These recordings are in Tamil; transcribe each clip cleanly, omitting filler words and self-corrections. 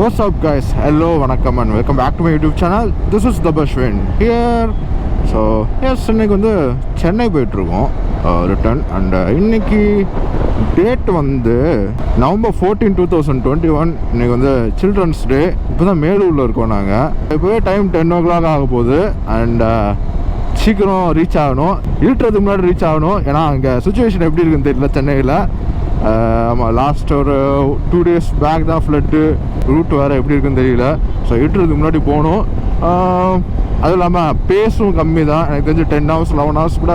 What's up guys, hello, vanakkam and welcome back to my YouTube channel. This is Dhabaswin here. So yes, இன்னைக்கு வந்து சென்னை போயிட்டுருக்கோம் ரிட்டர்ன். அண்ட் இன்னைக்கு டேட் வந்து நவம்பர் 14, 2021. இன்னைக்கு வந்து சில்ட்ரன்ஸ் டே. இப்போ தான் மேலூரில் இருக்கோம் நாங்கள். இப்போவே டைம் 10 o'clock ஆக போகுது. அண்ட் சீக்கிரம் ரீச் ஆகணும், இருட்டுறதுக்கு முன்னாடி ரீச் ஆகணும். ஏன்னா அங்கே சுச்சுவேஷன் எப்படி இருக்குன்னு தெரியல சென்னையில். ஆமாம், லாஸ்ட் ஒரு 2 days பேக் தான் ஃப்ளட்டு, ரூட் வேறு எப்படி இருக்குன்னு தெரியல. ஸோ இருட்டுறதுக்கு முன்னாடி போகணும். அதுவும் இல்லாமல் பேஸும் கம்மி தான். எனக்கு தெரிஞ்சு 10 hours 11 hours கூட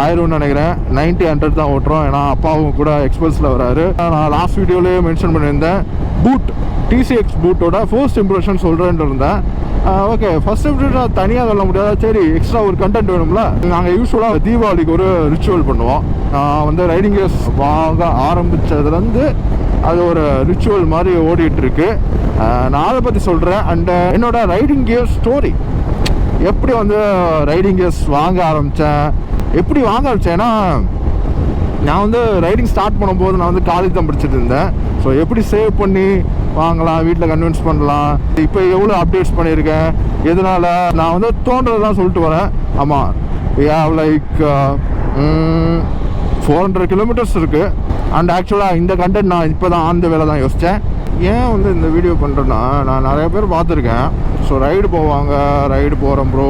ஆயிரும்னு நினைக்கிறேன். 90-100 தான் ஓட்டுறோம். ஏன்னா அப்பாவும் கூட எக்ஸ்பிரஸில் வராரு. நான் லாஸ்ட் வீடியோலேயே மென்ஷன் பண்ணியிருந்தேன், பூட் டிசிஎக்ஸ் பூட்டோட ஃபர்ஸ்ட் இம்ப்ரெஷன் சொல்கிறேன்னு இருந்தேன். ஓகே, ஃபர்ஸ்ட் இம்ப்ரெஷன் தனியாக சொல்ல முடியாது, சரி எக்ஸ்ட்ரா ஒரு கண்டென்ட் வேணும்ல. நாங்கள் யூஸ்வலாக தீபாவளிக்கு ஒரு ரிச்சுவல் பண்ணுவோம். நான் வந்து ரைடிங் கேஸ் வாங்க ஆரம்பித்ததுலேருந்து அது ஒரு ரிச்சுவல் மாதிரி ஓடிட்டுருக்கு. நான் அதை பற்றி சொல்கிறேன். அண்ட் என்னோட ரைடிங் கியர் ஸ்டோரி, எப்படி வந்து ரைடிங் கியர்ஸ் வாங்க ஆரம்பித்தேன், எப்படி வாங்க ஆரம்பித்தேன்னா, நான் வந்து ரைடிங் ஸ்டார்ட் பண்ணும்போது நான் வந்து காலேஜ் தான் படிச்சுட்டு இருந்தேன். ஸோ எப்படி சேவ் பண்ணி வாங்கலாம், வீட்டில் கன்வின்ஸ் பண்ணலாம், இப்போ எவ்வளோ அப்டேட்ஸ் பண்ணியிருக்கேன், எதனால் நான் வந்து தோன்றதான் சொல்லிட்டு வரேன். ஆமாம், லைக் 400 kilometers இருக்குது. அண்ட் ஆக்சுவலாக இந்த கண்டென்ட் நான் இப்போ தான் ஆந்த வேலை தான் யோசித்தேன். ஏன் வந்து இந்த வீடியோ பண்ணுறேன்னா, நான் நிறைய பேர் பார்த்துருக்கேன். ஸோ ரைடு போவாங்க, ரைடு போகிறோம் ப்ரோ,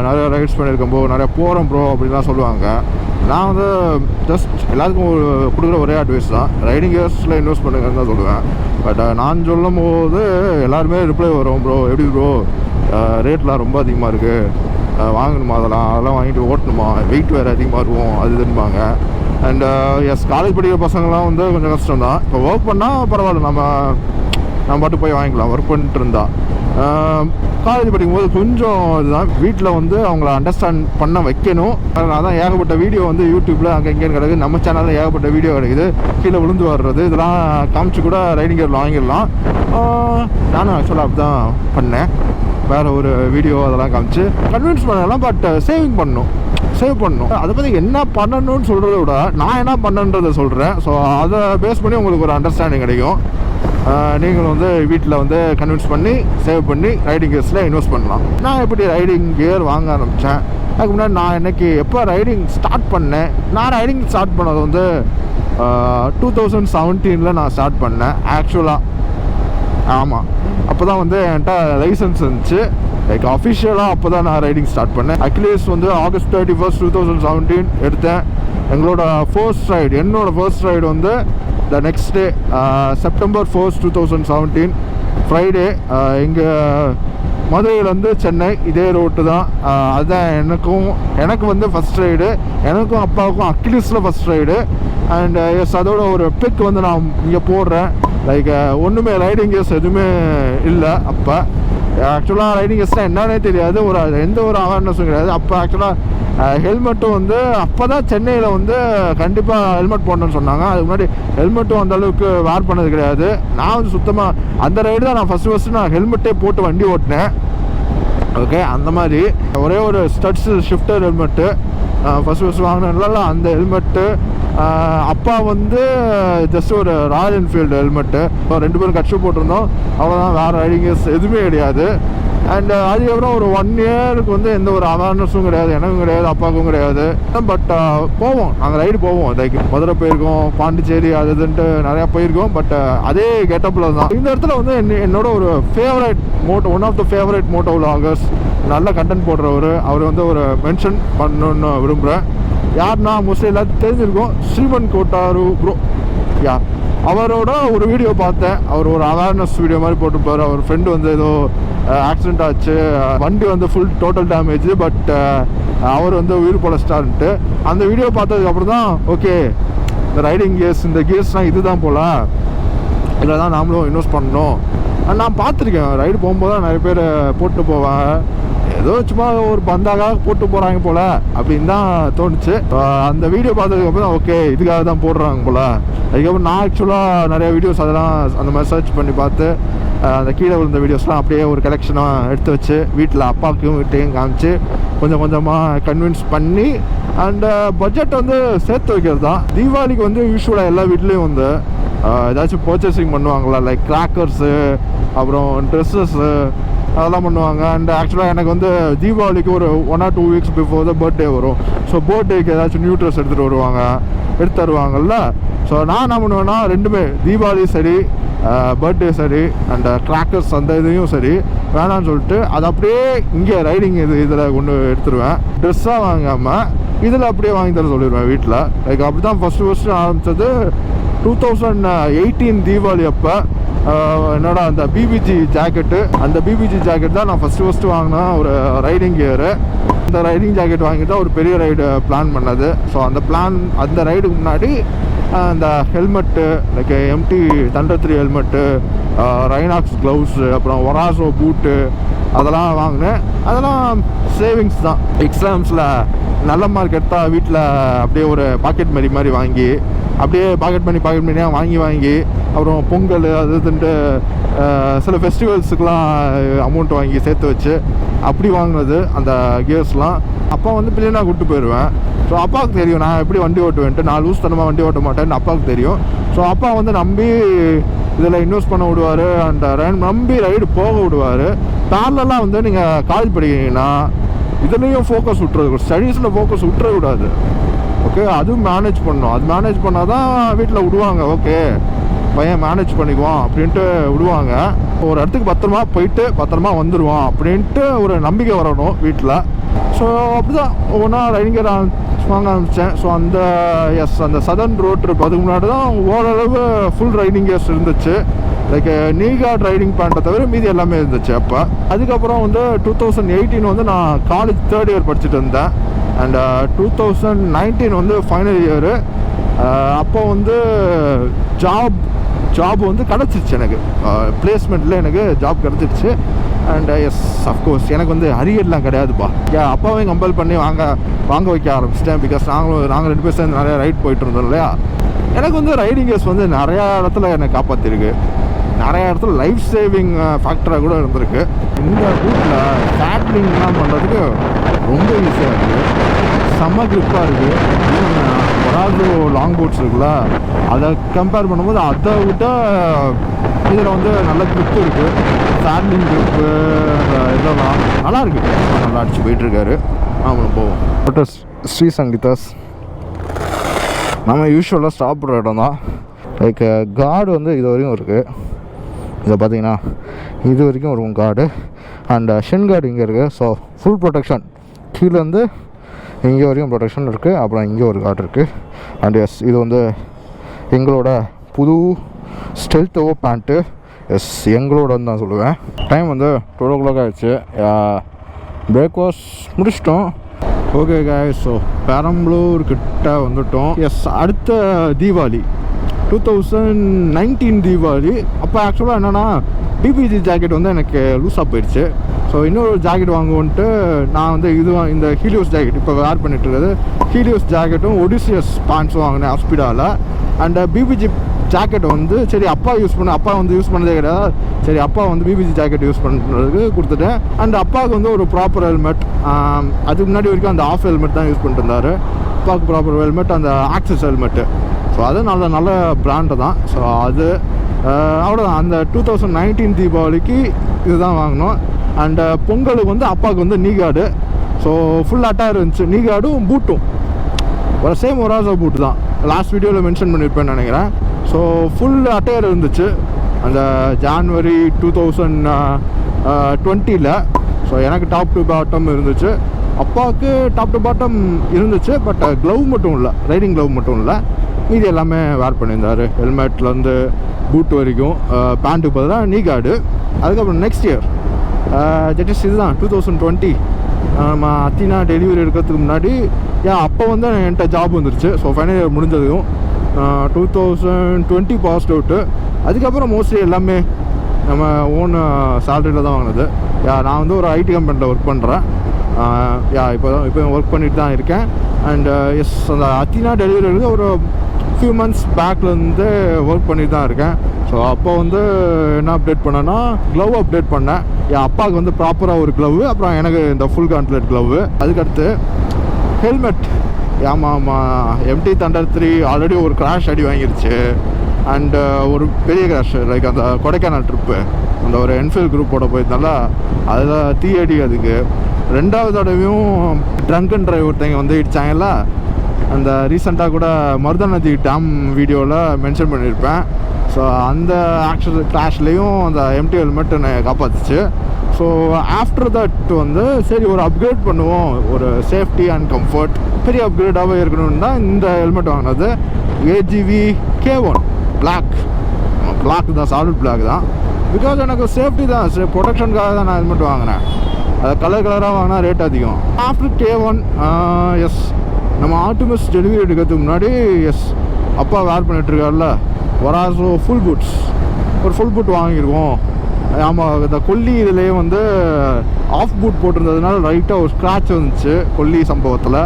நிறைய ரைட்ஸ் பண்ணியிருக்கேன் ப்ரோ, நிறைய போகிறோம் ப்ரோ அப்படின்லாம் சொல்லுவாங்க. நான் வந்து ஜஸ்ட் எல்லாத்துக்கும் கொடுக்குற ஒரே அட்வைஸ் தான், ரைடிங் கியர்ஸில் இன்வெஸ்ட் பண்ணுங்கன்னு தான் சொல்லுவேன். பட் நான் சொல்லும் போது எல்லாருமே ரிப்ளை வரும், ப்ரோ எப்படி ப்ரோ ரேட்லாம் ரொம்ப அதிகமாக இருக்குது, வாங்கணுமா, அதெல்லாம் வாங்கிட்டு ஓட்டணுமா, வெயிட் வேறு அதிகமாக இருக்கும், அது இதுன்பாங்க. அண்ட் எஸ், காலேஜ் படிக்கிற பசங்களாம் வந்து கொஞ்சம் கஷ்டம் தான். இப்போ ஒர்க் பண்ணால் பரவாயில்ல, நம்ம பாட்டு போய் வாங்கிக்கலாம் ஒர்க் பண்ணிட்டு இருந்தா. காலேஜ் படிக்கும்போது கொஞ்சம் இதுதான், வீட்டில் வந்து அவங்கள அண்டர்ஸ்டாண்ட் பண்ண வைக்கணும். அதான் ஏகப்பட்ட வீடியோ வந்து யூடியூப்பில் அங்கே இங்கேன்னு கிடக்குது, நம்ம சேனலில் ஏகப்பட்ட வீடியோ கிடைக்குது, கீழே விழுந்து வர்றது, இதெல்லாம் காமிச்சு கூட ரைடிங் கியர் வாங்கிடலாம். நானும் ஆக்சுவலாக அப்படி தான் பண்ணேன், வேறு ஒரு வீடியோ அதெல்லாம் காமிச்சு கன்வின்ஸ் பண்ணலாம். பட் சேவ் பண்ணணும். அதை பற்றி என்ன பண்ணணும்னு சொல்கிறத விட நான் என்ன பண்ணன்றதை சொல்கிறேன். ஸோ அதை பேஸ் பண்ணி உங்களுக்கு ஒரு அண்டர்ஸ்டாண்டிங் கிடைக்கும். நீங்களும் வந்து வீட்டில் வந்து கன்வின்ஸ் பண்ணி சேவ் பண்ணி ரைடிங் கியர்ஸில் இன்வெஸ்ட் பண்ணலாம். நான் எப்படி ரைடிங் கியர் வாங்க ஆரம்பித்தேன், அதுக்கு முன்னாடி நான் எப்போ ரைடிங் ஸ்டார்ட் பண்ணேன். நான் ரைடிங் ஸ்டார்ட் பண்ணது வந்து 2017 நான் ஸ்டார்ட் பண்ணேன் ஆக்சுவலாக. ஆமாம், அப்போ தான் வந்து என்கிட்ட லைசன்ஸ் இருந்துச்சு, லைக் அஃபிஷியலாக அப்போ தான் நான் ரைடிங் ஸ்டார்ட் பண்ணேன். அட்லீஸ்ட் வந்து ஆகஸ்ட் 31, 2017 எடுத்தேன். எங்களோட ஃபர்ஸ்ட் ரைடு, என்னோடய ஃபர்ஸ்ட் ரைடு வந்து the next day September 1, 2017 Friday, இங்கே மதுரையிலேருந்து சென்னை இதே ரோட்டு தான். அதுதான் எனக்கு வந்து ஃபஸ்ட் ரைடு, எனக்கும் அப்பாவுக்கும் அக்லீஸில் ஃபஸ்ட் ரைடு. அண்ட் எஸ், அதோட ஒரு பிக் வந்து நான் இங்கே போடுறேன். லைக் ஒன்றுமே ரைடிங் கேஸ் எதுவுமே இல்லை அப்போ. ஆக்சுவலாக ரைடிங் கேஸ்னால் என்னன்னே தெரியாது, எந்த ஒரு அவேர்னஸும் கிடையாது. அப்போ ஆக்சுவலாக ஹெல்மெட்டும் வந்து அப்போ தான் சென்னையில் வந்து கண்டிப்பாக ஹெல்மெட் போடணும்னு சொன்னாங்க. அதுக்கு முன்னாடி ஹெல்மெட்டும் அந்தளவுக்கு வேர் பண்ணது கிடையாது. நான் வந்து சுத்தமாக அந்த ரைடு தான் நான் ஃபஸ்ட்டு நான் ஹெல்மெட்டே போட்டு வண்டி ஓட்டினேன். ஓகே, அந்த மாதிரி ஒரே ஒரு ஸ்டட்ஸு ஷிஃப்டர் ஹெல்மெட்டு ஃபஸ்ட்டு வாங்கினதுனால அந்த ஹெல்மெட்டு. அப்பா வந்து ஜஸ்ட் ஒரு ராயல் என்ஃபீல்டு ஹெல்மெட்டு, 2 பேரும் கட்சி போட்டிருந்தோம், அவ்வளோதான், வேறு ரைடிங் கேஸ் எதுவுமே கிடையாது. அண்ட் அதுக்கப்புறம் ஒரு 1 yearக்கு வந்து எந்த ஒரு அவேர்னஸும் கிடையாது, எனக்கும் கிடையாது, அப்பாவுக்கும் கிடையாது. பட் போவோம், நாங்கள் ரைடு போவோம். லைக் மதுரை போயிருக்கோம், பாண்டிச்சேரி அது இதுன்ட்டு நிறையா போயிருக்கோம். பட் அதே கெட்டப்பில் தான். இந்த இடத்துல வந்து என்னோட ஒரு favourite one of the favourite moto vloggers, நல்ல கண்டென்ட் போடுறவர், அவர் வந்து ஒரு மென்ஷன் பண்ணணுன்னு விரும்புகிறேன். யாருன்னா மோஸ்ட்லி எல்லாத்தையும் தெரிஞ்சிருக்கும், ஸ்ரீமன் கோட்டாரு ப்ரோ. அவரோட ஒரு வீடியோ பார்த்தேன், அவர் ஒரு அவேர்னஸ் வீடியோ மாதிரி போட்டுருப்பார். அவர் ஃப்ரெண்டு வந்து ஏதோ ஆக்சிடென்ட் ஆச்சு, வண்டி வந்து ஃபுல் டோட்டல் டேமேஜ், பட் அவர் வந்து உயிர் பொழைச்சிட்டாருன்ட்டு. அந்த வீடியோ பார்த்ததுக்கப்புறம் தான் ஓகே, இந்த ரைடிங் கியர்ஸ், இந்த கியர்ஸ்னால் இது தான் போல, இதில் தான் நாமளும் இன்வெஸ்ட் பண்ணணும். நான் பார்த்துருக்கேன், ரைடு போகும்போது தான் நிறைய பேர் போட்டு போவேன், ஏதோ சும்மா ஒரு பந்தாக்காக போட்டு போகிறாங்க போல் அப்படின்னு தான் தோணுச்சு. அந்த வீடியோ பார்த்ததுக்கப்புறம் தான் ஓகே, இதுக்காக தான் போடுறாங்க போல். அதுக்கப்புறம் நான் ஆக்சுவலாக நிறைய வீடியோஸ் அதெல்லாம் அந்த மாதிரி சர்ச் பண்ணி பார்த்து அந்த கீழே விழுந்த வீடியோஸ்லாம் அப்படியே ஒரு கலெக்ஷனாக எடுத்து வச்சு வீட்டில் அப்பாவுக்கும் வீட்டையும் காமிச்சு கொஞ்சம் கொஞ்சமாக கன்வின்ஸ் பண்ணி அண்ட் பட்ஜெட் வந்து சேர்த்து வைக்கிறது தான். தீபாவளிக்கு வந்து யூஸ்வலாக எல்லா வீட்லேயும் வந்து ஏதாச்சும் பர்ச்சேசிங் பண்ணுவாங்களா, லைக் கிராக்கர்ஸு, அப்புறம் ட்ரெஸ்ஸஸ்ஸு அதெல்லாம் பண்ணுவாங்க. அண்ட் ஆக்சுவலாக எனக்கு வந்து தீபாவளிக்கு ஒரு 1 or 2 weeks பிஃபோர் தான் பர்த்டே வரும். ஸோ பர்த்டேக்கு ஏதாச்சும் நியூ ட்ரெஸ் எடுத்து தருவாங்கல்ல. ஸோ நான் என்ன பண்ணுவேன்னா ரெண்டுமே, தீபாவளி சரி பர்த்டே சரி அண்ட் கிராக்கர்ஸ் அந்த இதையும் சரி வேணான்னு சொல்லிட்டு அதை அப்படியே இங்கே ரைடிங் இதில் கொண்டு எடுத்துருவேன். ட்ரெஸ்ஸாக வாங்காமல் இதில் அப்படியே வாங்கி தர சொல்லிடுவேன் வீட்டில். லைக் அப்படி தான் ஃபஸ்ட்டு ஆரம்பித்தது 2018 தீபாவளி அப்போ. என்னோட அந்த பிபிஜி ஜாக்கெட் தான் நான் ஃபஸ்ட்டு வாங்கினேன் ஒரு ரைடிங் கியரு. அந்த ரைடிங் ஜாக்கெட் வாங்கி தான் ஒரு பெரிய ரைடு பிளான் பண்ணது. ஸோ அந்த ரைடுக்கு முன்னாடி அந்த helmet like MT Thunder 3 helmet, Rynox gloves, அப்புறம் ஒராசோ பூட்டு அதெல்லாம் வாங்கினேன். அதெல்லாம் சேவிங்ஸ் தான். எக்ஸாம்ஸில் நல்ல மார்க் எடுத்தால் வீட்டில் அப்படியே ஒரு பாக்கெட் மாதிரி வாங்கி அப்படியே பாக்கெட் பண்ணியாக வாங்கி அப்புறம் பொங்கல் அது இதுன்ட்டு சில ஃபெஸ்டிவல்ஸுக்கெலாம் அமௌண்ட் வாங்கி சேர்த்து வச்சு அப்படி வாங்கினது அந்த கியர்ஸ்லாம். அப்பா வந்து பிள்ளைனா கூப்பிட்டு போயிடுவேன். ஸோ அப்பாவுக்கு தெரியும் நான் எப்படி வண்டி ஓட்டுவேன்ட்டு. நான் லூஸ்தனமாக வண்டி ஓட்ட மாட்டேன்னு அப்பாவுக்கு தெரியும். ஸோ அப்பா வந்து நம்பி இதில் இன்வெஸ்ட் பண்ண விடுவார் அண்ட் நம்பி ரைடு போக விடுவார். பேரலெல்லாம் வந்து நீங்கள் காலேஜ் படிக்கிறீங்கன்னா இதுலேயும் ஃபோக்கஸ் விட்டுறது, ஸ்டடீஸில் ஃபோக்கஸ் விட்டுறக்கூடாது. ஓகே, அதுவும் மேனேஜ் பண்ணணும். அது மேனேஜ் பண்ணால் தான் வீட்டில் விடுவாங்க. ஓகே பையன் மேனேஜ் பண்ணிக்குவான் அப்படின்ட்டு விடுவாங்க. ஒரு இடத்துக்கு பத்திரமா போயிட்டு பத்திரமா வந்துடுவான் அப்படின்ட்டு ஒரு நம்பிக்கை வரணும் வீட்டில். ஸோ அப்படி தான் ஒவ்வொன்றா ரைடிங் கியர் வாங்க ஆரம்பித்தேன். ஸோ அந்த சதர்ன் ரோட் ட்ரிப் அதுக்கு முன்னாடி தான் ஓரளவு ஃபுல் ரைடிங் கியர்ஸ் இருந்துச்சு. லைக் நீ கார்ட் ரைடிங் பேண்ட்டை தவிர மீதி எல்லாமே இருந்துச்சு அப்போ. அதுக்கப்புறம் வந்து 2018 வந்து நான் காலேஜ் 3rd year படிச்சுட்டு இருந்தேன். அண்ட் 2019 வந்து ஃபைனல் இயரு. அப்போ வந்து ஜாப் வந்து கிடச்சிருச்சு எனக்கு. பிளேஸ்மெண்ட்டில் எனக்கு ஜாப் கிடச்சிருச்சு. அண்ட் எஸ் அஃப்கோர்ஸ் எனக்கு வந்து அரியர்லாம் கிடையாதுப்பா. அப்பாவையும் கம்பல் பண்ணி வாங்க வைக்க ஆரம்பிச்சிட்டேன். பிகாஸ் நாங்கள் 2 பேர் சேர்ந்து நிறையா ரைட் போயிட்டு இருந்தோம் இல்லையா. எனக்கு வந்து ரைடிங் கேஸ் வந்து நிறையா இடத்துல என்னை காப்பாற்றிருக்கு. நிறையா இடத்துல லைஃப் சேவிங் ஃபேக்டராக கூட இருந்திருக்கு. இந்த ரூட்டில் பேட்லிங்லாம் பண்ணுறதுக்கு ரொம்ப ஈஸியாக இருக்குது. செம்ம கிரிப்பாக இருக்குது. ஒராது லாங் போட்ஸ் இருக்குல்ல, அதை கம்பேர் பண்ணும்போது அதை விட இதில் வந்து நல்ல கிரிப்பு இருக்குது. பேட்லிங் கிரிப்பு இதெல்லாம் நல்லாயிருக்கு. நல்லா அடிச்சு போயிட்டுருக்காரு. ஆமாம் போவோம். ஸ்ரீ சங்கீதாஸ் நம்ம யூஸ்வலாக சாப்பிட்ற இடம் தான். லைக் கார்டு வந்து இது வரையும் இருக்குது. இதை பார்த்தீங்கன்னா இது வரைக்கும் இருக்கும் கார்டு. அண்ட் ஷென் கார்டு இங்கே இருக்குது. ஸோ ஃபுல் ப்ரொடெக்ஷன் கீழேருந்து இங்கே வரையும் ப்ரொடெக்ஷன் இருக்குது. அப்புறம் இங்கே ஒரு கார்டு இருக்குது. அண்ட் எஸ் இது வந்து எங்களோட புது ஸ்டெல்த் ஓ பேண்ட்டு. எஸ் எங்களோடன்னு தான் சொல்லுவேன். டைம் வந்து 12 o'clock ஆகிடுச்சு. பிரேக்ஃபாஸ்ட் முடிச்சிட்டோம். ஓகே காய்ஸ், ஸோ பெரம்பலூர் கிட்ட வந்துட்டோம். எஸ் அடுத்த தீபாவளி 2019 தீபாவளி அப்போ ஆக்சுவலாக என்னென்னா பிபிஜி ஜாக்கெட் வந்து எனக்கு லூஸாக போயிடுச்சு. ஸோ இன்னொரு ஜாக்கெட் வாங்குவோன்ட்டு நான் வந்து இந்த ஹீலியோஸ் ஜாக்கெட் இப்போ வேர் பண்ணிட்டு இருக்கிறது ஹீலியோஸ் ஜாக்கெட்டும் ஒடிசியஸ் பேண்ட்ஸும் வாங்கினேன் ஹாஸ்பிடாவில். அண்ட் பிபிஜி ஜாக்கெட் வந்து சரி அப்பா வந்து யூஸ் பண்ணதே கிடையாது. சரி அப்பா வந்து பிபிஜி ஜாக்கெட் யூஸ் பண்ணுறதுக்கு கொடுத்துட்டேன். அண்ட் அப்பாவுக்கு வந்து ஒரு ப்ராப்பர் ஹெல்மெட், அதுக்கு முன்னாடி வரைக்கும் அந்த ஆஃப் ஹெல்மெட் தான் யூஸ் பண்ணிட்டு இருந்தார். அப்பாவுக்கு ப்ராப்பர் ஹெல்மெட், அந்த ஆக்சஸ் ஹெல்மெட்டு. ஸோ அது நல்ல பிராண்டு தான். ஸோ அது அவ்வளோதான். அந்த 2019 தீபாவளிக்கு இதுதான் வாங்கினோம். அண்டு பொங்கலுக்கு வந்து அப்பாவுக்கு வந்து நீ கார்டு. ஸோ ஃபுல் அட்டாயர் இருந்துச்சு. நீ கார்டும் பூட்டும் சேம் ஒராசோ பூட்டு தான். லாஸ்ட் வீடியோவில் மென்ஷன் பண்ணியிருப்பேன்னு நினைக்கிறேன். ஸோ ஃபுல் அட்டையர் இருந்துச்சு அந்த ஜான்வரி 2020. ஸோ எனக்கு டாப் டு பாட்டம் இருந்துச்சு. அப்பாவுக்கு டாப் டு பாட்டம் இருந்துச்சு. பட் க்ளவ் மட்டும் இல்லை, ரைடிங் க்ளவ் மட்டும் இல்லை, மீதி எல்லாமே வேர் பண்ணியிருந்தார். ஹெல்மெட்லேருந்து பூட் வரைக்கும். பேண்ட்டுக்கு பதிலாக நீ கார்டு. அதுக்கப்புறம் நெக்ஸ்ட் இயர் ஜஸ்ட் இதுதான் 2020 நம்ம அத்தினா டெலிவரி எடுக்கிறதுக்கு முன்னாடி அப்போ வந்து என்கிட்ட ஜாப் வந்துருச்சு. ஸோ ஃபைனல் இயர் முடிஞ்சதும் 2020 பாஸ்ட் அவுட்டு. அதுக்கப்புறம் மோஸ்ட்லி எல்லாமே நம்ம ஓன் சேலரியில் தான் வாங்கினது. நான் வந்து ஒரு ஐடி கம்பெனியில் ஒர்க் பண்ணுறேன். இப்போ ஒர்க் பண்ணிட்டு தான் இருக்கேன். அண்ட் எஸ் அந்த அத்தினா டெலிவரி எடுக்க ஒரு ஃபியூ மந்த்ஸ் பேக்லேருந்து ஒர்க் பண்ணிட்டு தான் இருக்கேன். ஸோ அப்போ வந்து என்ன அப்டேட் பண்ணேன்னா க்ளவ் அப்டேட் பண்ணேன். என் அப்பாவுக்கு வந்து ப்ராப்பராக ஒரு க்ளவு, அப்புறம் எனக்கு இந்த ஃபுல் கான்ட்லெட் க்ளவு. அதுக்கடுத்து ஹெல்மெட். ஆமாம் எம்டி தண்டர் 3 ஆல்ரெடி ஒரு கிராஷ் அடி வாங்கிருச்சு. அண்ட் ஒரு பெரிய கிராஷ் லைக் அந்த கொடைக்கானல் ட்ரிப்பு அந்த ஒரு என்ஃபீல்ட் குரூப்போட போயிருந்தால அதில் தீயடி. அதுக்கு 2வது தடவையும் ட்ரங்க் அண்ட் டிரைவ் ஒருத்தங்க வந்து இடித்தாங்கல்ல, அந்த ரீசெண்டாக கூட மருதநதி டேம் வீடியோவில் மென்ஷன் பண்ணியிருப்பேன். ஸோ அந்த ஆக்சுவல் கிளாஷ்லேயும் அந்த எம்டி ஹெல்மெட் என்னை காப்பாற்றுச்சு. ஸோ ஆஃப்டர் தட் வந்து சரி ஒரு அப்கிரேட் பண்ணுவோம், ஒரு சேஃப்டி அண்ட் கம்ஃபர்ட் பெரிய அப்கிரேடாகவே இருக்கணும்னு தான் இந்த ஹெல்மெட் வாங்கினது. ஏஜிவி K1 பிளாக் தான், சாலிட் பிளாக் தான். பிகாஸ் எனக்கு சேஃப்டி தான், ப்ரொடெக்ஷனுக்காக தான் நான் ஹெல்மெட் வாங்கினேன். அது கலராக வாங்கினா ரேட் அதிகம். ஆஃப்டர் K1 எஸ் நம்ம ஆப்டிமஸ் டெலிவரி எடுக்கிறதுக்கு முன்னாடி எஸ் அப்பா வேர் பண்ணிகிட்ருக்காருல வராசோ ஃபுல் பூட்ஸ், ஒரு ஃபுல் பூட் வாங்கியிருக்கோம். ஆமாம், இந்த கொல்லி இதுலேயே வந்து ஆஃப் பூட் போட்டிருந்ததுனால லைட்டாக ஒரு ஸ்க்ராட்ச் வந்துச்சு கொல்லி சம்பவத்தில்.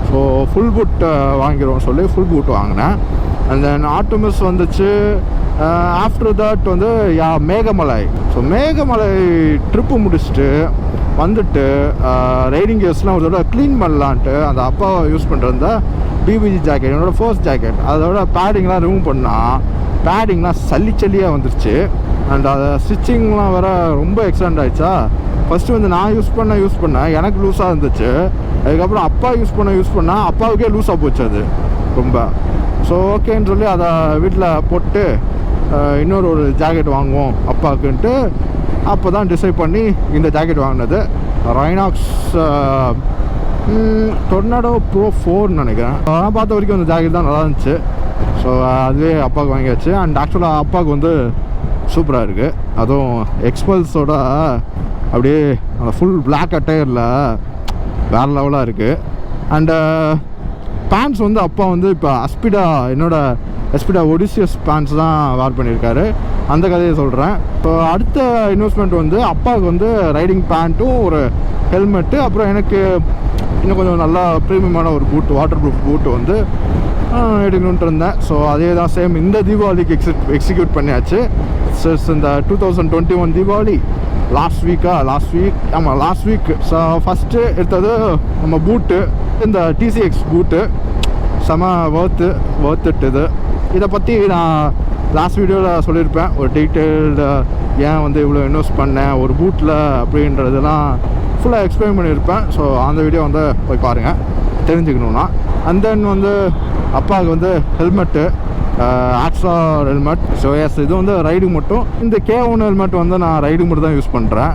ஸோ ஃபுல் பூட் வாங்கிடுவோம் சொல்லி ஃபுல் பூட் வாங்கினேன். அண்ட் தென் ஆப்டிமஸ் வந்துச்சு. ஆஃப்டர் தட் வந்து மேகமலை. ஸோ மேகமலை ட்ரிப்பு முடிச்சுட்டு வந்துட்டு ரைடிங் கியர்ஸ்லாம் ஒரு தடவை க்ளீன் பண்ணலான்ட்டு அந்த அப்பா யூஸ் பண்ணுற பிபிஜி ஜாக்கெட், என்னோடய ஃபர்ஸ்ட் ஜாக்கெட், அதோட பேடிங்லாம் ரிமூவ் பண்ணால் பேடிங்லாம் சல்லியாக வந்துருச்சு. அண்ட் அதை ஸ்டிச்சிங்லாம் வேறு ரொம்ப எக்ஸ்டெண்ட் ஆகிடுச்சா. ஃபஸ்ட்டு வந்து நான் யூஸ் பண்ணேன் எனக்கு லூஸாக இருந்துச்சு. அதுக்கப்புறம் அப்பா யூஸ் பண்ணால் அப்பாவுக்கே லூஸாக போச்சு அது ரொம்ப. ஸோ ஓகேன்னு சொல்லி அதை வீட்டில் போட்டு ஒரு ஜாக்கெட் வாங்குவோம் அப்பாவுக்குன்ட்டு அப்போ தான் டிசைட் பண்ணி இந்த ஜாக்கெட் வாங்கினது. ரைனாக்ஸ் டொர்னாடோ ப்ரோ 4 நினைக்கிறேன். நான் பார்த்த வரைக்கும் அந்த ஜாக்கெட் தான் நல்லா இருந்துச்சு. ஸோ அதுவே அப்பாவுக்கு வாங்கியாச்சு. அண்ட் ஆக்சுவலாக அப்பாவுக்கு வந்து சூப்பராக இருக்குது. அதுவும் எக்ஸ்பல்ஸோட அப்படியே அந்த ஃபுல் பிளாக் அட்டையரில் வேறு லெவலாக இருக்குது. அண்டு பேண்ட்ஸ் வந்து அப்பா வந்து இப்போ எஸ்பிடா ஒடிசியஸ் பேண்ட்ஸ் தான் வேர் பண்ணியிருக்காரு. அந்த கதையை சொல்கிறேன். ஸோ அடுத்த இன்வெஸ்ட்மெண்ட் வந்து அப்பாவுக்கு வந்து ரைடிங் பேண்ட்டும் ஒரு ஹெல்மெட்டு, அப்புறம் எனக்கு இன்னும் கொஞ்சம் நல்லா ப்ரீமியமான ஒரு பூட்டு, வாட்டர் ப்ரூஃப் பூட்டு வந்து எடுக்கணுன்ட்டு இருந்தேன். ஸோ அதே தான் சேம் இந்த தீபாவளிக்கு எக்ஸிக்யூட் பண்ணியாச்சு. இந்த 2021 தீபாவளி லாஸ்ட் வீக். ஆமாம், லாஸ்ட் வீக். ஸோ ஃபஸ்ட்டு எடுத்தது நம்ம பூட்டு, இந்த டிசிஎக்ஸ் பூட்டு. செம ஒர்த்து இதை பற்றி நான் லாஸ்ட் வீடியோவில் சொல்லியிருப்பேன். ஒரு டீட்டெயில்டு ஏன் வந்து இவ்வளோ இன்வெஸ்ட் பண்ணேன் ஒரு பூட்டில் அப்படின்றதெல்லாம் ஃபுல்லாக எக்ஸ்பிளைன் பண்ணியிருப்பேன். ஸோ அந்த வீடியோ வந்து போய் பாருங்கள் தெரிஞ்சுக்கணுன்னா. அண்ட் தென் வந்து அப்பாவுக்கு வந்து helmet, Axor helmet. So yes இது வந்து ரைடிங் மட்டும். இந்த K1 ஹெல்மெட் வந்து நான் ரைடிங் மட்டும் தான் யூஸ் பண்ணுறேன்.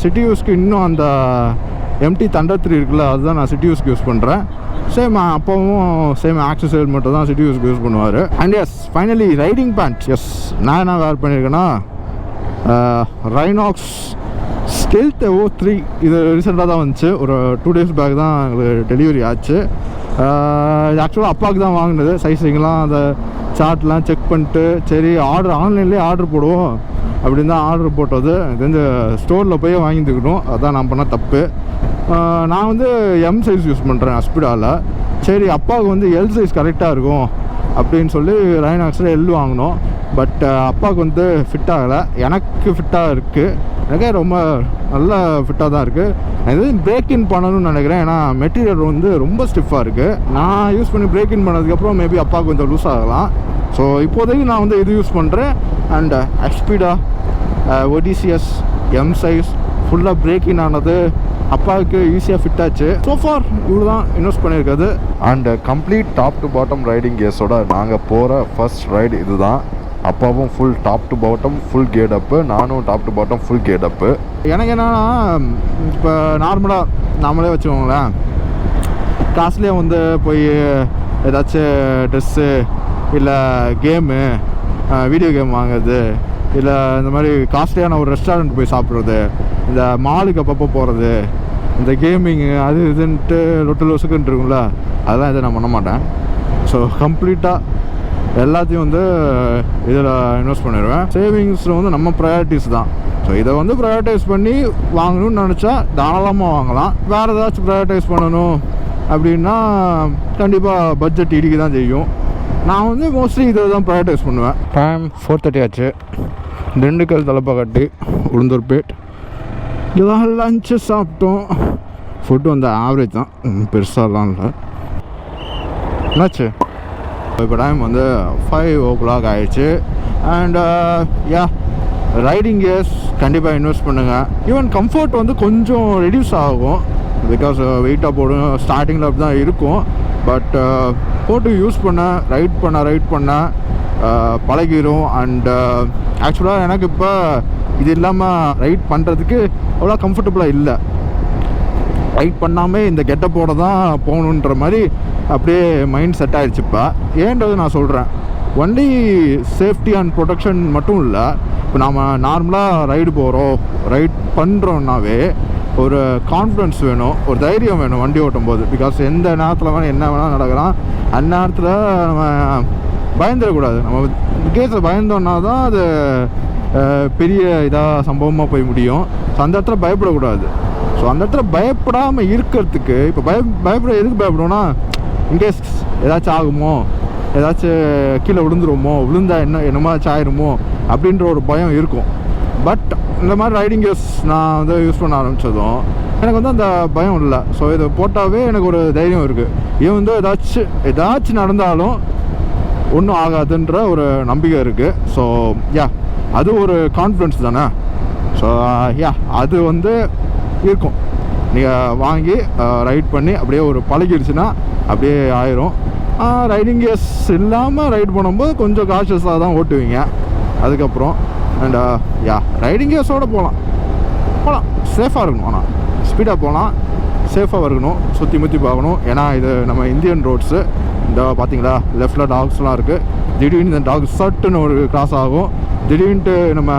சிட்டி யூஸ்க்கு இன்னும் அந்த MT Thunder 3 இருக்குல்ல, அதுதான் நான் சிட்டி யூஸ்க்கு யூஸ் பண்ணுறேன். சேம் அப்பவும் சேம் ஆக்சஸ் ஹெல்மெட் தான் சிட்டி யூஸ்க்கு யூஸ் பண்ணுவார். And yes finally riding pant. Yes நான் என்ன வேர் பண்ணியிருக்கேன்னா ரைனாக்ஸ் ஸ்டெல்த் O3. இது ரீசெண்டாக தான் வந்துச்சு, ஒரு 2 days பேக் தான் எங்களுக்கு டெலிவரி ஆச்சு. இது ஆக்சுவலாக அப்பாவுக்கு தான் வாங்கினது. சைஸிங்லாம் அந்த சார்ட்லாம் செக் பண்ணிட்டு சரி ஆன்லைன்லேயே ஆர்டர் போடுவோம் அப்படின்னு தான் ஆர்டர் போட்டது. இது வந்து ஸ்டோரில் போய் வாங்கிட்டுக்கணும், அதுதான் நான் பண்ண தப்பு. நான் வந்து எம் சைஸ் யூஸ் பண்ணுறேன் அஸ்பிடாவில். சரி அப்பாவுக்கு வந்து எல் சைஸ் கரெக்டாக இருக்கும் அப்படின்னு சொல்லி ரைனாக்ஸில் எல் வாங்கினோம். பட் அப்பாவுக்கு வந்து ஃபிட் ஆகலை, எனக்கு ஃபிட்டாக இருக்குது. எனக்கே ரொம்ப நல்ல ஃபிட்டாக தான் இருக்குது. நான் இது பிரேக் இன் பண்ணணும்னு நினைக்கிறேன். ஏன்னா மெட்டீரியல் வந்து ரொம்ப ஸ்டிஃபாக இருக்குது. நான் யூஸ் பண்ணி பிரேக் இன் பண்ணதுக்கப்புறம் மேபி அப்பாவுக்கு கொஞ்சம் லூஸ் ஆகலாம். ஸோ இப்போதைக்கு நான் வந்து இது யூஸ் பண்ணுறேன். அண்ட் எஸ்பிடா ஒடிசிஎஸ் எம் சைஸ் ஃபுல்லாக பிரேக் இன் ஆனது அப்பாவுக்கு ஈஸியாக ஃபிட் ஆச்சு. ஸோ ஃபார் இவ்வளோ தான் இன்வெஸ்ட் பண்ணியிருக்காது. And complete top to bottom riding கியர்ஸோட நாங்கள் போகிற ஃபர்ஸ்ட் ரைடு இது தான். அப்பாவும் full top to bottom full கேட் அப்பு, நானும் டாப் டு பாட்டம் ஃபுல் கேட் அப்பு. எனக்கு என்னன்னா இப்போ நாமளே வச்சுக்கோங்களேன், காசுலேயே வந்து போய் ஏதாச்சும் ட்ரெஸ்ஸு இல்லை கேமு வீடியோ கேம் வாங்குறது, இல்லை இந்த மாதிரி காஸ்ட்லியான ஒரு ரெஸ்டாரண்ட் போய் சாப்பிட்றது, இந்த மாலுக்கு அப்பப்போ போகிறது, இந்த கேமிங்கு அது இதுன்ட்டு லொசுக்குன்ட்டு இருக்கும்ல, அதெல்லாம் இதை நான் பண்ண மாட்டேன். ஸோ கம்ப்ளீட்டாக எல்லாத்தையும் வந்து இதில் இன்வெஸ்ட் பண்ணிடுவேன். சேவிங்ஸில் வந்து நம்ம ப்ரையாரிட்டிஸ் தான். ஸோ இதை வந்து ப்ரையாரிட்டைஸ் பண்ணி வாங்கணும்னு நினச்சா தாராளமாக வாங்கலாம். வேறு ஏதாச்சும் ப்ரையாரிட்டைஸ் பண்ணணும் அப்படின்னா கண்டிப்பாக பட்ஜெட் இடிக்க தான் செய்யும். நான் வந்து மோஸ்ட்லி இதை தான் ப்ரையாரிட்டைஸ் பண்ணுவேன். டைம் 4:30 ஆச்சு. திண்டுக்கல் தலப்பாக்கட்டி உளுந்தூர்பேட் இதெல்லாம் லஞ்சு சாப்பிட்டோம். ஃபுட்டு வந்து ஆவரேஜ் தான், பெருசாலாம் இல்லை. என்னாச்சு இப்போ டைம் வந்து 5 o'clock ஆயிடுச்சு. அண்ட் யா ரைடிங் கியர்ஸ் கண்டிப்பாக இன்வெஸ்ட் பண்ணுங்கள். ஈவன் கம்ஃபர்ட் வந்து கொஞ்சம் ரெடியூஸ் ஆகும், பிகாஸ் வெயிட்டாக போடும். ஸ்டார்டிங்கில் அப்படி தான் இருக்கும். பட் போட்டு யூஸ் பண்ண ரைட் பண்ண பழகிடும். அண்ட் ஆக்சுவலாக எனக்கு இப்போ இது இல்லாமல் ரைட் பண்ணுறதுக்கு அவ்வளோ கம்ஃபர்டபுளாக இல்லை. ரைட் பண்ணாமல் இந்த கெட்டப்போட தான் போகணுன்ற மாதிரி அப்படியே மைண்ட் செட் ஆகிடுச்சு. இப்போ ஏன்றது நான் சொல்கிறேன். ஒன்லி சேஃப்டி அண்ட் ப்ரொடெக்ஷன் மட்டும் இல்லை. இப்போ நாம் நார்மலாக ரைடு போகிறோம், ரைட் பண்ணுறோன்னாவே ஒரு கான்ஃபிடன்ஸ் வேணும், ஒரு தைரியம் வேணும் வண்டி ஓட்டும் போது. பிகாஸ் எந்த நேரத்தில் வேணால் என்ன வேணால் நடக்கலாம். அந்த நேரத்தில் நம்ம பயந்துடக்கூடாது. நம்ம கேஸில் பயந்தோன்னா தான் அது பெரிய இதாக சம்பவமாக போய் முடியும். ஸோ அந்த இடத்துல பயப்படக்கூடாது. ஸோ அந்த இடத்துல பயப்படாமல் இருக்கிறதுக்கு இப்போ பயப்பட எதுக்கு பயப்படுவோன்னா, இன்கேஸ் ஏதாச்சும் ஆகுமோ, ஏதாச்சும் கீழே விழுந்தா என்னமாச்சும் ஆயிருமோ அப்படின்ற ஒரு பயம் இருக்கும். பட் இந்த மாதிரி ரைடிங் கியர்ஸ் நான் வந்து யூஸ் பண்ண ஆரம்பித்ததும் எனக்கு வந்து அந்த பயம் இல்லை. ஸோ இதை போட்டாவே எனக்கு ஒரு தைரியம் இருக்குது. இவன் வந்து ஏதாச்சும் நடந்தாலும் ஒன்றும் ஆகாதுன்ற ஒரு நம்பிக்கை இருக்குது. ஸோ யா அது ஒரு கான்ஃபிடன்ஸ் தானே. ஸோ யா அது வந்து இருக்கும். நீங்கள் வாங்கி ரைட் பண்ணி அப்படியே ஒரு பழகிடுச்சுன்னா அப்படியே ஆயிரும். ரைடிங் கியர்ஸ் இல்லாமல் ரைட் பண்ணும்போது கொஞ்சம் காஷியஸாக தான் ஓட்டுவீங்க அதுக்கப்புறம். அண்ட் யா ரைடிங் கியர்ஸோடு போகலாம், சேஃபாக இருக்கணும். ஆனால் ஸ்பீடாக போகலாம், சேஃபாக இருக்கணும், சுற்றி பார்க்கணும். ஏன்னா இது நம்ம இந்தியன் ரோட்ஸு. இந்த பார்த்தீங்களா லெஃப்டில் டாக்ஸ்லாம் இருக்குது. திடீர்னு இந்த டாக் சட்டுன்னு ஒரு கிராஸ் ஆகும், திடீர்னுட்டு நம்ம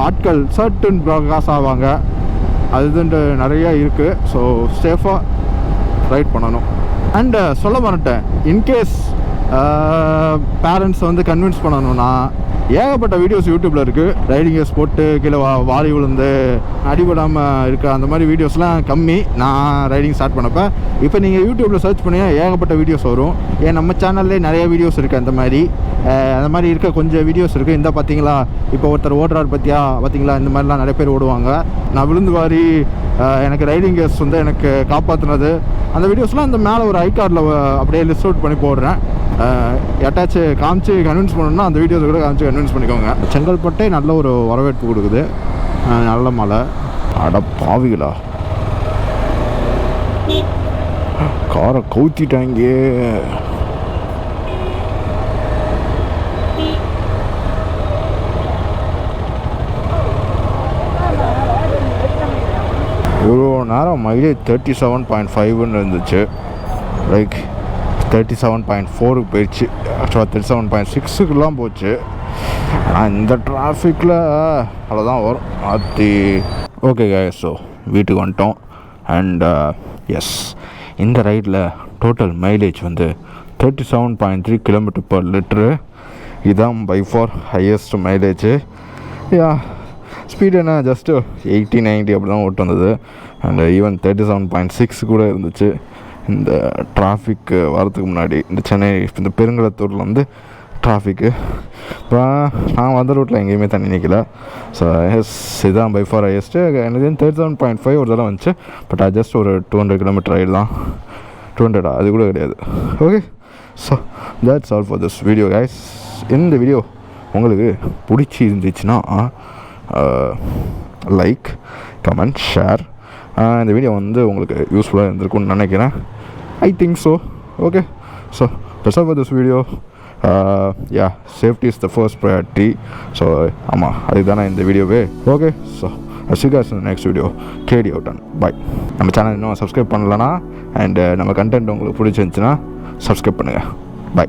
ஆட்கள் சட்டுன்னு கிராஸ் ஆவாங்க. அதுன்ட்டு நிறையா இருக்குது. ஸோ சேஃபாக ரைட் பண்ணணும். அண்டு சொல்ல மாட்டேன், இன்கேஸ் பேரண்ட்ஸ் வந்து கன்வின்ஸ் பண்ணணும்னா ஏகப்பட்ட வீடியோஸ் யூடியூப்பில் இருக்குது. ரைடிங் கியர்ஸ் போட்டு கீழே வாரி விழுந்து அடிபடாமல் இருக்க அந்த மாதிரி வீடியோஸ்லாம் கம்மி நான் ரைடிங் ஸ்டார்ட் பண்ணப்போ. இப்போ நீங்கள் யூடியூப்பில் சர்ச் பண்ணி ஏகப்பட்ட வீடியோஸ் வரும். ஏன் நம்ம சேனல்லே நிறைய வீடியோஸ் இருக்குது. அந்த மாதிரி இருக்க கொஞ்சம் வீடியோஸ் இருக்குது. இந்த பார்த்தீங்களா இப்போ ஒருத்தர் ஓடுறாரு பார்த்தீங்களா, இந்த மாதிரிலாம் நிறைய பேர் ஓடுவாங்க. நான் விழுந்து வாரி எனக்கு ரைடிங் கியர்ஸ் வந்து எனக்கு காப்பாற்றினது அந்த வீடியோஸ்லாம் இந்த மேலே ஒரு ஐ கார்டில் அப்படியே லிஸ்ட் அவுட் பண்ணி போடுறேன். யாட்டாச்சு காமிச்சு கன்வின்ஸ் பண்ணணும்னா அந்த வீடியோஸை கூட காமிச்சு கன்வின்ஸ் பண்ணிக்கோங்க. செங்கல்பட்டே நல்ல ஒரு வரவேற்பு கொடுக்குது. நல்ல மழை. அட பாவிகளா, காரை கவுத்திட்டாங்க. இவ்வளோ நேரம் மைலேஜ் 37.5ன்னு இருந்துச்சு. லைக் 37.4க்கு போயிடுச்சு. ஆக்சுவலாக 37.6க்குலாம் போச்சு. ஆனால் இந்த டிராஃபிக்கில் அவ்வளோதான் வரும். ஓகே guys, ஸோ வீட்டுக்கு வந்துட்டோம். அண்ட் எஸ் இந்த ரைடில் டோட்டல் மைலேஜ் வந்து 37.3 km/லிட்ரு. இதுதான் by far highest mileage. Yeah speed என்ன ஜஸ்ட்டு 80-90 அப்படி தான் ஓட்டு வந்தது. அண்ட் ஈவன் 37.6 கூட இருந்துச்சு. இந்த டிராஃபிக்கு வரதுக்கு முன்னாடி இந்த சென்னை இந்த பெருங்கலத்தூரில் வந்து டிராஃபிக்கு. இப்போ நான் வந்த ரூட்டில் எங்கேயுமே தண்ணி நிற்கல. ஸோ எஸ் இதுதான் பை ஃபார் ஹையஸ்ட்டு. எனக்கு 37.5 ஒரு தடவை வந்துச்சு. பட் அது ஜஸ்ட் ஒரு 200 km ரைடு தான். 200 அது கூட கிடையாது. Okay, so that's all for this video guys. இந்த வீடியோ உங்களுக்கு பிடிச்சி இருந்துச்சுன்னா லைக், கமெண்ட், ஷேர். இந்த வீடியோ வந்து உங்களுக்கு யூஸ்ஃபுல்லாக இருந்திருக்கும்னு நினைக்கிறேன். I think so. Okay, so that's all for this video. Ya safety is the first priority. So ஆமாம், அதுக்கு தானே இந்த வீடியோவே. ஓகே, ஸோ அசிகாஸ் next video. KD out and bye. நம்ம சேனல் இன்னும் சப்ஸ்கிரைப் பண்ணலன்னா அண்ட் நம்ம கண்டென்ட் உங்களுக்கு பிடிச்சிருந்துச்சுன்னா சப்ஸ்கிரைப் பண்ணுங்கள். பை.